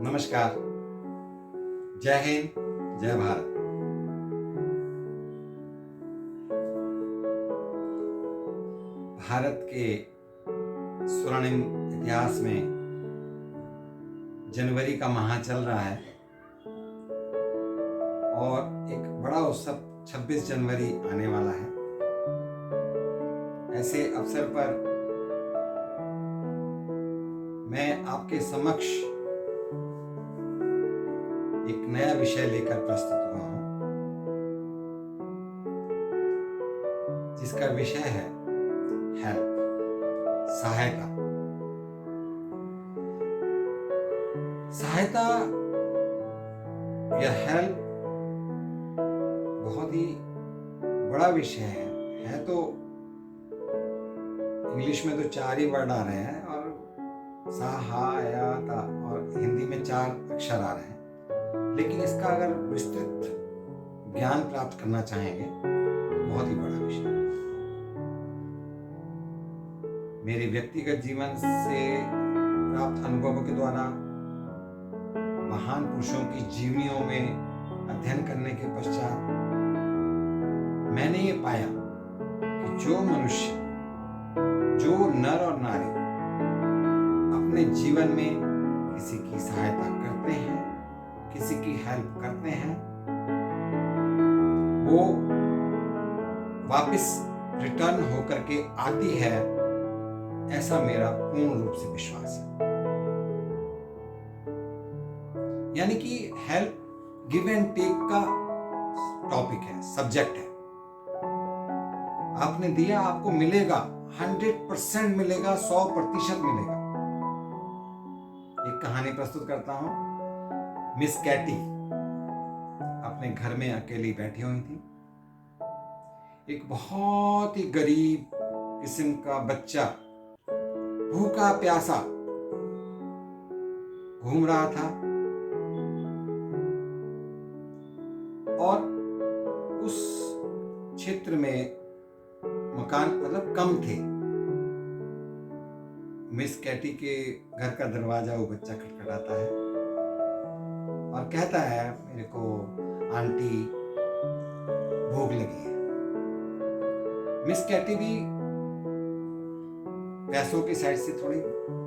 नमस्कार। जय हिंद, जय भारत। भारत के स्वर्णिम इतिहास में जनवरी का माह चल रहा है और एक बड़ा उत्सव 26 जनवरी आने वाला है। ऐसे अवसर पर मैं आपके समक्ष एक नया विषय लेकर प्रस्तुत हुआ हूं, जिसका विषय है हेल्प, सहायता। सहायता या हेल्प बहुत ही बड़ा विषय है तो इंग्लिश में तो 4 ही वर्ड आ रहे हैं और सहायता और हिंदी में 4 अक्षर आ रहे हैं, लेकिन इसका अगर विस्तृत ज्ञान प्राप्त करना चाहेंगे तो बहुत ही बड़ा विषय है। मेरे व्यक्तिगत जीवन से प्राप्त अनुभवों के द्वारा महान पुरुषों की जीवनियों में अध्ययन करने के पश्चात मैंने ये पाया कि जो मनुष्य, जो नर और नारी अपने जीवन में किसी की सहायता करते हैं, किसी की हेल्प करते हैं, वो वापस रिटर्न होकर के आती है, ऐसा मेरा पूर्ण रूप से विश्वास है। यानी कि हेल्प गिव एंड टेक का टॉपिक है, सब्जेक्ट है। आपने दिया, आपको मिलेगा, 100% मिलेगा, 100% मिलेगा। एक कहानी प्रस्तुत करता हूं। मिस कैटी अपने घर में अकेली बैठी हुई थी। एक बहुत ही गरीब किस्म का बच्चा भूखा प्यासा घूम रहा था और उस क्षेत्र में मकान मतलब कम थे। मिस कैटी के घर का दरवाजा वो बच्चा खटखटाता है और कहता है, मेरे को आंटी भूख लगी है। मिस कैटी भी पैसों की साइड से थोड़ी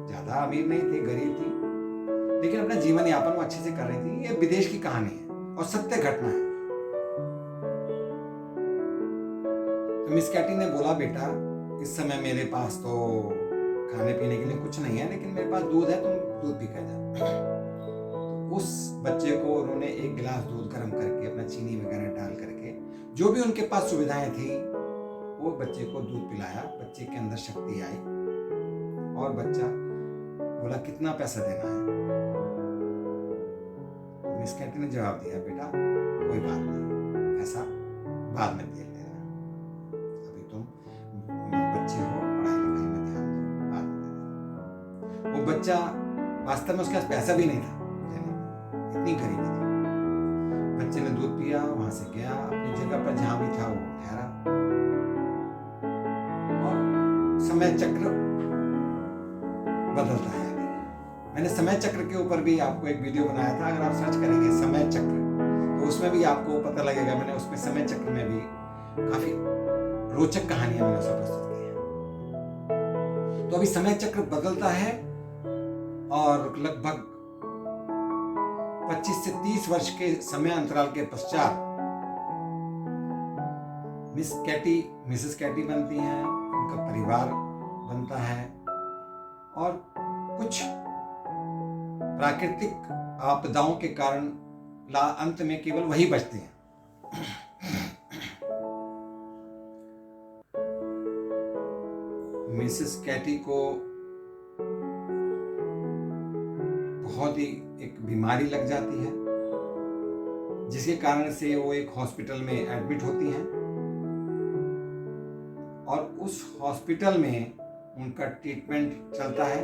ज्यादा अमीर नहीं थी, गरीब थी, लेकिन अपना जीवन यापन वो अच्छे से कर रही थी। ये विदेश की कहानी है और सत्य घटना है। तो मिस कैटी ने बोला, बेटा इस समय मेरे पास तो खाने पीने के लिए कुछ नहीं है, लेकिन मेरे पास दूध है, तुम दूध पी कर जाओ। उस बच्चे को उन्होंने एक गिलास दूध गर्म करके अपना चीनी वगैरह डाल करके जो भी उनके पास सुविधाएं थी वो बच्चे को दूध पिलाया। बच्चे के अंदर शक्ति आई और बच्चा बोला, कितना पैसा देना है? तो मिस कैटी ने जवाब दिया, बेटा कोई बात नहीं, पैसा बाद में दे लेना, अभी तुम बच्चे हो, पढ़ाई लिखाई में ध्यान दो, बाद में दे देना। वो बच्चा वास्तव में उसके पास पैसा भी नहीं था, इतनी गरीबी थी। बच्चे ने दूध पिया, वहां से गया अपनी जगह पर जहां भी था वो ठहरा और समय चक्र बदलता है। मैंने समय चक्र के ऊपर भी आपको एक वीडियो बनाया था, अगर आप सर्च करेंगे समय चक्र तो उसमें भी आपको पता लगेगा। मैंने उसमें समय चक्र में भी काफी रोचक कहानियां मैंने उसमें प्रस्तुत की है। तो अभी समय चक्र बदलता है और लगभग 25 से 30 वर्ष के समय अंतराल के पश्चात मिसेस कैटी बनती हैं, उनका परिवार बनता है और कुछ प्राकृतिक आपदाओं के कारण अंत में केवल वही बचते हैं। मिसेस कैटी को बहुत ही एक बीमारी लग जाती है, जिसके कारण से वो एक हॉस्पिटल में एडमिट होती हैं और उस हॉस्पिटल में उनका ट्रीटमेंट चलता है।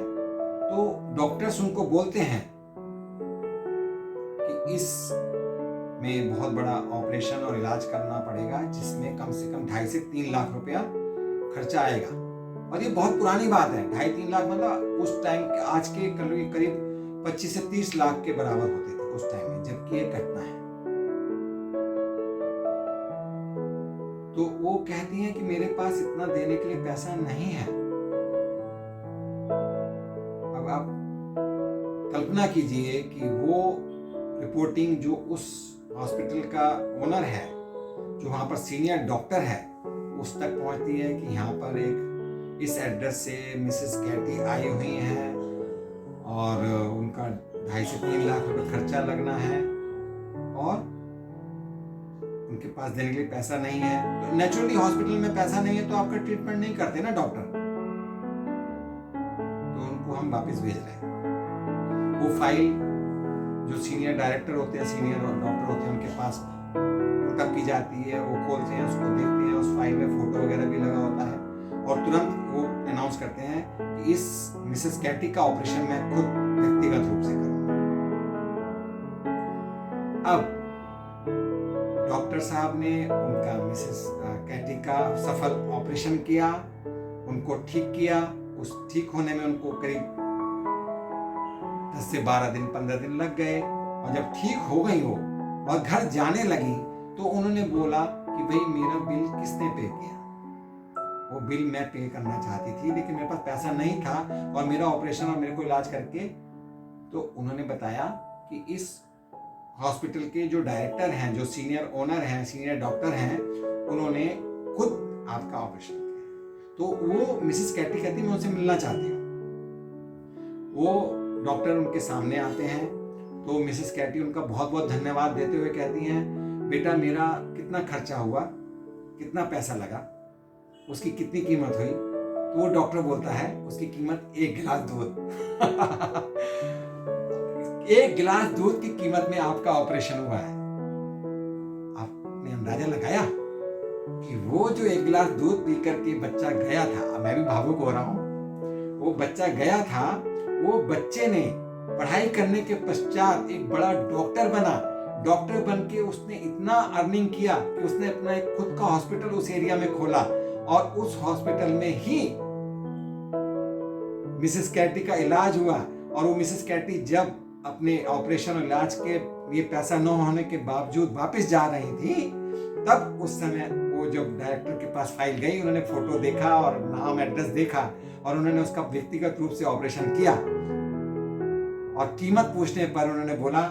तो डॉक्टर्स उनको बोलते हैं कि इस में बहुत बड़ा ऑपरेशन और इलाज करना पड़ेगा, जिसमें कम से कम 2.5 से 3 लाख रुपया खर्चा आएगा। और ये बहुत पुरानी बात है, 2.5-3 लाख मतलब उस टाइम आज के करीब 25 से 30 लाख के बराबर होते थे उस टाइम में, जबकि ये घटना है। तो वो कहती हैं कि मेरे पास इतना देने के लिए पैसा नहीं है। अब आप कल्पना कीजिए कि वो रिपोर्टिंग जो उस हॉस्पिटल का ओनर है, जो वहाँ पर सीनियर डॉक्टर है, उस तक पहुँचती है कि यहाँ पर एक इस एड्रेस से मिसेस कैटी आई हुई हैं और उनका 2.5 से 3 लाख रुपए खर्चा लगना है और उनके पास देने के लिए पैसा नहीं है। तो नेचुरली हॉस्पिटल में पैसा नहीं है तो आपका ट्रीटमेंट नहीं करते ना डॉक्टर, तो उनको हम वापस भेज रहे हैं। वो फाइल जो सीनियर डायरेक्टर होते हैं, सीनियर डॉक्टर होते हैं, उनके पास पुटअप की जाती है, वो खोलते हैं, उसको देखते हैं, उस फाइल में फोटो वगैरह भी लगा होता है और तुरंत वो अनाउंस करते हैं कि इस मिसेस कैटी का ऑपरेशन मैं खुद व्यक्तिगत रूप से करूंगा। अब डॉक्टर साहब ने उनका मिसेस कैटी का सफल ऑपरेशन किया, उनको ठीक किया। उस ठीक होने में उनको करीब 10 से 12 दिन 15 दिन लग गए और जब ठीक हो गई वो और घर जाने लगी तो उन्होंने बोला कि भाई मेरा बिल किसने पे किया? वो बिल मैं पे करना चाहती थी लेकिन मेरे पास पैसा नहीं था और मेरा ऑपरेशन और मेरे को इलाज करके, तो उन्होंने बताया कि इस हॉस्पिटल के जो डायरेक्टर हैं, जो सीनियर ओनर हैं, सीनियर डॉक्टर हैं, उन्होंने खुद आपका ऑपरेशन किया। तो वो मिसेस कैटी कहती मैं उनसे मिलना चाहती हूँ। वो डॉक्टर उनके सामने आते हैं तो मिसेस कैटी उनका बहुत बहुत धन्यवाद देते हुए कहती हैं, बेटा मेरा कितना खर्चा हुआ, कितना पैसा लगा, उसकी कितनी कीमत हुई? तो वो डॉक्टर बोलता है उसकी कीमत 1 गिलास दूध। 1 गिलास दूध की कीमत में आपका ऑपरेशन हुआ है। आपने अंदाजा लगाया कि वो जो 1 गिलास दूध पी करके बच्चा गया था, मैं भी भावुक हो रहा हूं, वो बच्चा गया था, वो बच्चे ने पढ़ाई करने के पश्चात एक बड़ा डॉक्टर बना। डॉक्टर बन के उसने इतना अर्निंग किया कि उसने अपना एक खुद का हॉस्पिटल उस एरिया में खोला और उस हॉस्पिटल में ही मिसेस कैटी का इलाज हुआ। और वो मिसेस कैटी जब अपने ऑपरेशन और इलाज के लिए पैसा न होने के बावजूद वापस जा रही थी, तब उस समय वो जब डायरेक्टर के पास फाइल गई, उन्होंने फोटो देखा और नाम एड्रेस देखा और उन्होंने उसका व्यक्तिगत रूप से ऑपरेशन किया और कीमत पूछने पर उन्होंने बोला,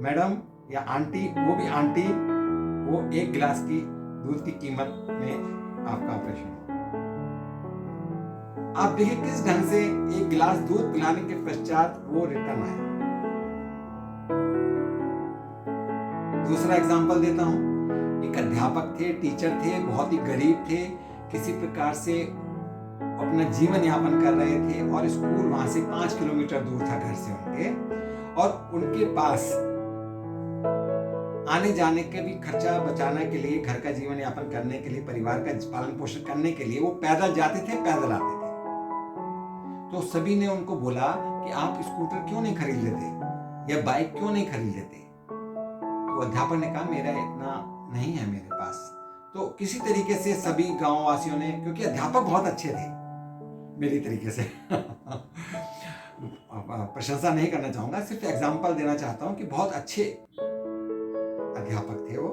मैडम या आंटी, वो भी आंटी, वो 1 गिलास की दूध की कीमत में आपका ऑपरेशन हुआ। आप देखिए किस ढंग से 1 गिलास दूध पिलाने के पश्चात वो रिटर्न आया। दूसरा एग्जांपल देता हूं। एक अध्यापक थे, टीचर थे, बहुत ही गरीब थे, किसी प्रकार से अपना जीवन यापन कर रहे थे और स्कूल वहां से 5 किलोमीटर दूर था घर से उनके, और उनके पास आने जाने के भी खर्चा बचाने के लिए, घर का जीवन यापन करने के लिए, परिवार का पालन पोषण करने के लिए वो पैदल जाते थे, पैदल आते थे। तो सभी ने उनको बोला कि आप स्कूटर क्यों नहीं खरीद लेते या बाइक क्यों नहीं खरीद लेते? तो अध्यापक ने कहा मेरा इतना नहीं है मेरे पास। तो किसी तरीके से सभी गांव वासियों ने, क्योंकि अध्यापक बहुत अच्छे थे मेरी तरीके से प्रशंसा नहीं करना चाहूंगा, सिर्फ एग्जाम्पल देना चाहता हूं कि बहुत अच्छे अध्यापक थे वो।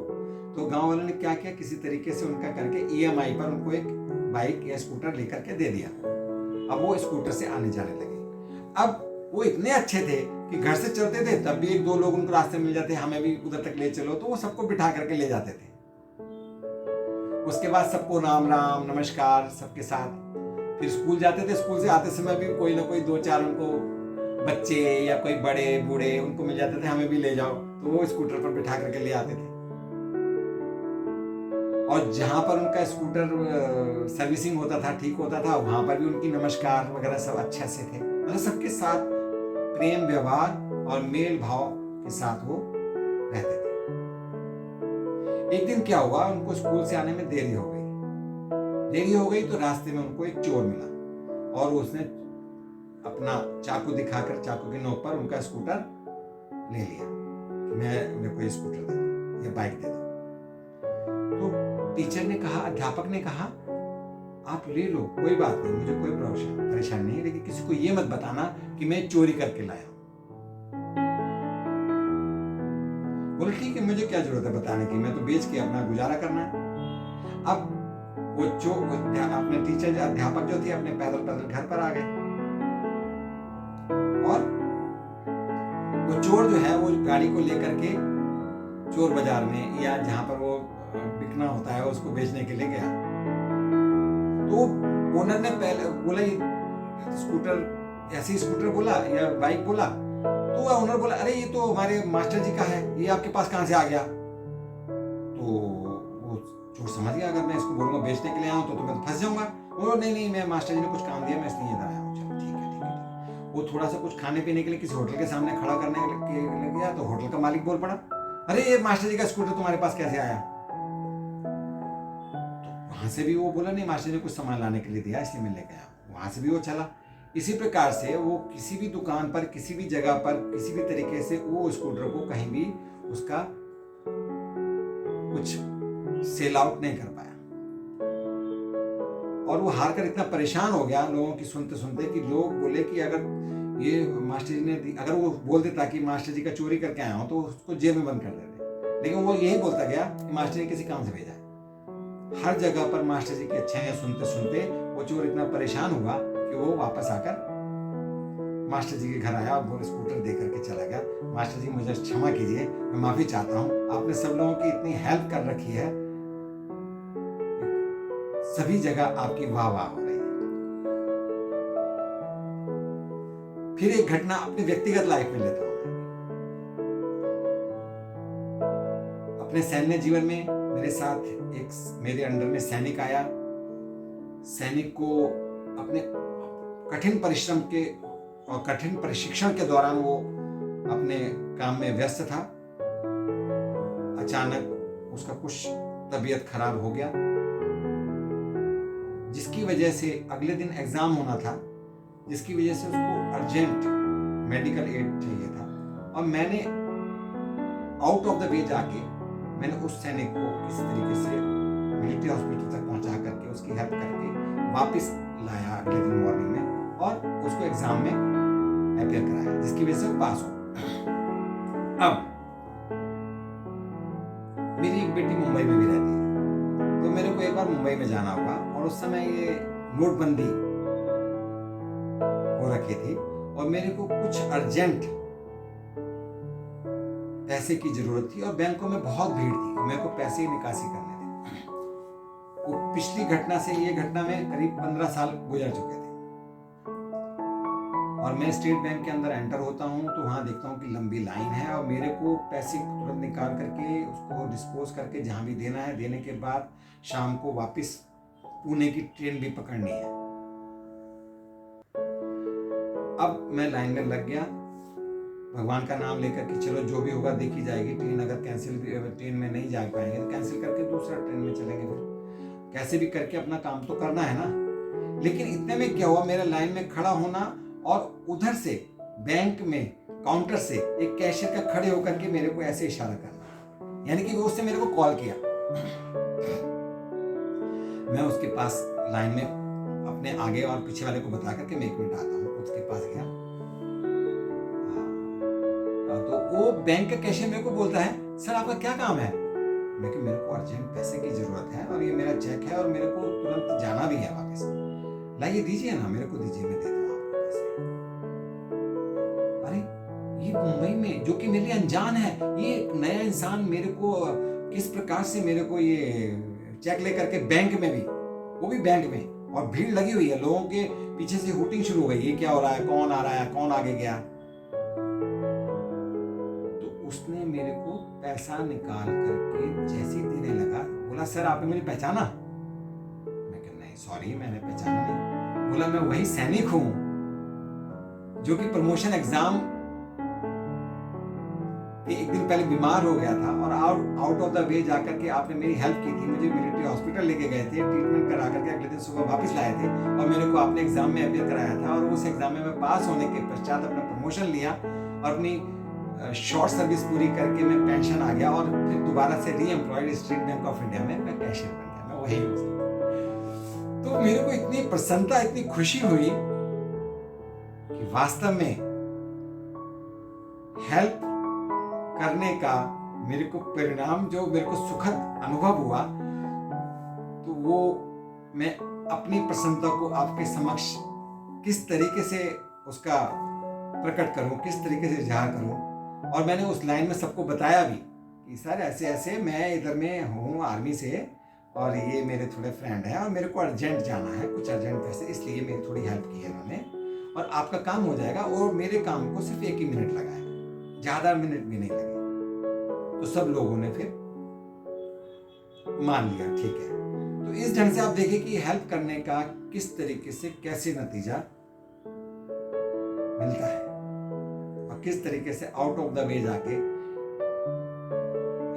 तो गांव वालों ने क्या किया, किसी तरीके से उनका करके EMI पर उनको एक बाइक या स्कूटर लेकर के दे दिया। अब वो स्कूटर से आने जाने लगे। अब वो इतने अच्छे थे कि घर से चलते थे तब भी 1-2 लोग उनको रास्ते मिल जाते, हमें भी उधर तक ले चलो, तो वो सबको बिठा करके ले जाते थे। उसके बाद सबको राम राम नमस्कार सबके साथ, फिर स्कूल जाते थे। स्कूल से आते समय भी कोई ना कोई 2-4 उनको बच्चे या कोई बड़े बूढ़े उनको मिल जाते थे, हमें भी ले जाओ, तो वो स्कूटर पर बिठा करके ले आते थे। और जहां पर उनका स्कूटर सर्विसिंग होता था, ठीक होता था, वहां पर भी उनकी नमस्कार वगैरह सब अच्छे से थे। मतलब सबके साथ प्रेम व्यवहार और मेल भाव के साथ वो रहते थे। एक दिन क्या हुआ, उनको स्कूल से आने में देरी हो गई तो रास्ते में उनको एक चोर मिला और उसने अपना चाकू दिखाकर, चाकू की नोक पर उनका स्कूटर ले लिया कि मेरे को ये स्कूटर दे दो, ये बाइक दे दो। तो टीचर ने कहा, अध्यापक ने कहा, आप ले लो, कोई बात नहीं, मुझे कोई परेशानी नहीं है, लेकिन किसी को ये मत बताना कि मैं चोरी करके लाया हूं। बोले ठीक है, मुझे क्या जरूरत है बताने की, मैं तो बेच के अपना गुजारा करना है। अब वो जो अपने टीचर अध्यापक जो थे अपने पैदल पैदल घर पर आ गए, और वो चोर जो है वो गाड़ी को लेकर के चोर बाजार में या जहां पर वो बिकना होता है उसको बेचने के लिए गया। तो ओनर ने पहले बोला स्कूटर, ऐसी स्कूटर बोला या बाइक बोला, तो वह ओनर बोला अरे ये तो हमारे मास्टर जी का है, ये आपके पास कहां से आ गया? तो वो चोर समझ गया अगर मैं इसको बोलूंगा बेचने के लिए आया हूं तो मैं फंस जाऊंगा। वो नहीं, मैं मास्टर जी ने कुछ काम दिया, मैं इसलिए इधर आया हूँ। चलो ठीक है। वो थोड़ा सा कुछ खाने पीने के लिए किसी होटल के सामने खड़ा करने के लिए गया, तो होटल का मालिक बोल पड़ा अरे ये मास्टर जी का स्कूटर तुम्हारे पास कैसे आया? तो वहां से भी वो बोला नहीं, मास्टर जी ने कुछ सामान लाने के लिए दिया इसलिए मैं लेके आया। वहां से भी वो चला। इसी प्रकार से वो किसी भी दुकान पर, किसी भी जगह पर, किसी भी तरीके से वो स्कूटर को कहीं भी उसका कुछ सेल आउट नहीं कर पाया, और वो हार कर इतना परेशान हो गया लोगों की सुनते सुनते कि लोग बोले कि अगर ये मास्टर जी ने, अगर वो बोल देता कि मास्टर जी का चोरी करके आया हूं तो उसको जेल में बंद कर देते, लेकिन वो यही बोलता गया कि मास्टर जी किसी काम से भेजा है। हर जगह पर मास्टर जी की अच्छाइयां सुनते सुनते वो चोर इतना परेशान हुआ कि वो वापस आकर मास्टर जी के घर आया और वो स्कूटर दे करके चला गया। मास्टर जी मुझे क्षमा कीजिए, मैं माफी चाहता हूँ, आपने सब लोगों की इतनी हेल्प कर रखी है, सभी जगह आपकी वाह वाह हो रही है। फिर एक घटना अपनी व्यक्तिगत लाइफ में लेता हूं। अपने सैन्य जीवन में मेरे साथ एक मेरे अंडर में सैनिक आया। सैनिक को अपने कठिन परिश्रम के और कठिन प्रशिक्षण के दौरान वो अपने काम में व्यस्त था। अचानक उसका कुछ तबीयत खराब हो गया, जिसकी वजह से अगले दिन एग्जाम होना था, जिसकी वजह से उसको अर्जेंट मेडिकल एड चाहिए था। और मैंने आउट ऑफ द वे जाके मैंने उस सैनिक को इस तरीके से मिलिट्री हॉस्पिटल तक पहुंचा करके उसकी हेल्प करके वापस लाया अगले दिन मॉर्निंग में, और उसको एग्जाम में अपियर कराया, जिसकी वजह से वो पास हो। अब मेरी एक बेटी मुंबई में भी रहती है, तो मेरे को एक बार मुंबई में जाना हुआ, और उस समय ये नोटबंदी हो रखी थी और मेरे को कुछ अर्जेंट पैसे की जरूरत थी और बैंकों में बहुत भीड़ थी और मेरे को पैसे की निकासी करने थे। वो पिछली घटना से ये घटना में करीब 15 साल गुजर चुके थे, और मैं स्टेट बैंक के अंदर एंटर होता हूँ तो वहां देखता हूँ कि लंबी लाइन है, और मेरे को पैसे तुरंत निकाल करके उसको डिस्पोज करके जहां भी देना है, देने के बाद शाम को वापस पुणे की ट्रेन भी पकड़नी है। अब मैं लाइन में लग गया, भगवान का नाम लेकर कि चलो जो भी होगा देखी जाएगी, ट्रेन अगर कैंसिल, ट्रेन में नहीं जा पाएंगे तो कैंसिल करके दूसरा ट्रेन में चलेंगे, फिर कैसे भी करके अपना काम तो करना है ना। लेकिन इतने में क्या हुआ, मेरा लाइन में खड़ा होना और उधर से बैंक में काउंटर से एक कैशियर का खड़े होकर के मेरे को ऐसे इशारा करना, यानी कि वो उसने मेरे को कॉल किया। मैं उसके पास लाइन में अपने आगे और पीछे वाले को बता करके मैं 1 मिनट आता हूँ, उसके पास गया। तो वो बैंक का कैशियर मेरे को बोलता है सर आपका क्या काम है? मैं कि मेरे को अर्जेंट पैसे की जरूरत है और ये मेरा चेक है और मेरे को तुरंत जाना भी है वापस, लाइए दीजिए ना, मेरे को दीजिए, मैं देता हूँ आपको पैसे। अरे ये मुंबई में जो कि मेरे लिए अनजान है, ये एक नया इंसान मेरे को किस प्रकार से मेरे को ये चेक लेकर के बैंक में भी, वो भी बैंक में, और भीड़ लगी हुई है, लोगों के पीछे से हुटिंग शुरू हो गई, ये क्या हो रहा है, कौन आ रहा है, कौन आगे गया। तो उसने मेरे को पैसा निकाल करके जैसे देने लगा, बोला सर आपने मुझे पहचाना? मैं कहा नहीं सॉरी मैंने पहचाना नहीं। बोला मैं वही सैनिक हूं जो कि प्रमोशन एग्जाम के एक दिन पहले बीमार हो गया था और आउट ऑफ द वे जाकर के आपने मेरी हेल्प की थी, मुझे मिलिट्री हॉस्पिटल लेके गए थे, ट्रीटमेंट करा करके अगले दिन सुबह वापस लाए थे और मेरे को आपने एग्जाम में अपियर कराया था, और उस एग्जाम में मैं पास होने के पश्चात अपना प्रमोशन लिया और अपनी शॉर्ट सर्विस पूरी करके मैं पेंशन आ गया और फिर दोबारा से री employed state bank of India में मैं कैशियर बन गया, मैं वही हूँ। तो मेरे को इतनी प्रसन्नता, इतनी खुशी हुई कि वास्तव में हेल्प करने का मेरे को परिणाम जो मेरे को सुखद अनुभव हुआ, तो वो मैं अपनी प्रसन्नता को आपके समक्ष किस तरीके से उसका प्रकट करूं, किस तरीके से इजहार करूं। और मैंने उस लाइन में सबको बताया भी कि सर ऐसे ऐसे मैं इधर में हूँ आर्मी से, और ये मेरे थोड़े फ्रेंड हैं और मेरे को अर्जेंट जाना है, कुछ अर्जेंट पैसे, इसलिए मेरी थोड़ी हेल्प की है इन्होंने, और आपका काम हो जाएगा। और मेरे काम को सिर्फ 1 ही मिनट लगा है, ज़्यादा मिनट भी नहीं लगे। तो सब लोगों ने फिर मान लिया, ठीक है। तो इस ढंग से आप देखिए कि हेल्प करने का किस तरीके से कैसे नतीजा मिलता है, और किस तरीके से आउट ऑफ द वे जाके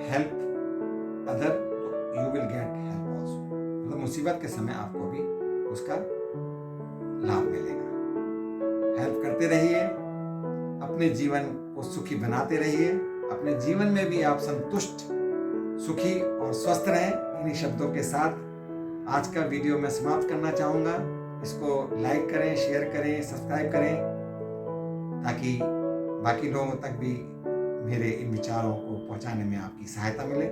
हेल्प अदर, तो you will get help also. मतलब मुसीबत के समय आपको भी उसका लाभ मिलेगा। हेल्प करते रहिए, अपने जीवन को सुखी बनाते रहिए, अपने जीवन में भी आप संतुष्ट, सुखी और स्वस्थ रहें। इन्हीं शब्दों के साथ आज का वीडियो मैं समाप्त करना चाहूँगा। इसको लाइक करें, शेयर करें, सब्सक्राइब करें, ताकि बाकी लोगों तक भी मेरे इन विचारों को पहुंचाने में आपकी सहायता मिले।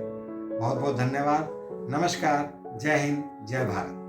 बहुत बहुत धन्यवाद। नमस्कार। जय हिंद, जय भारत।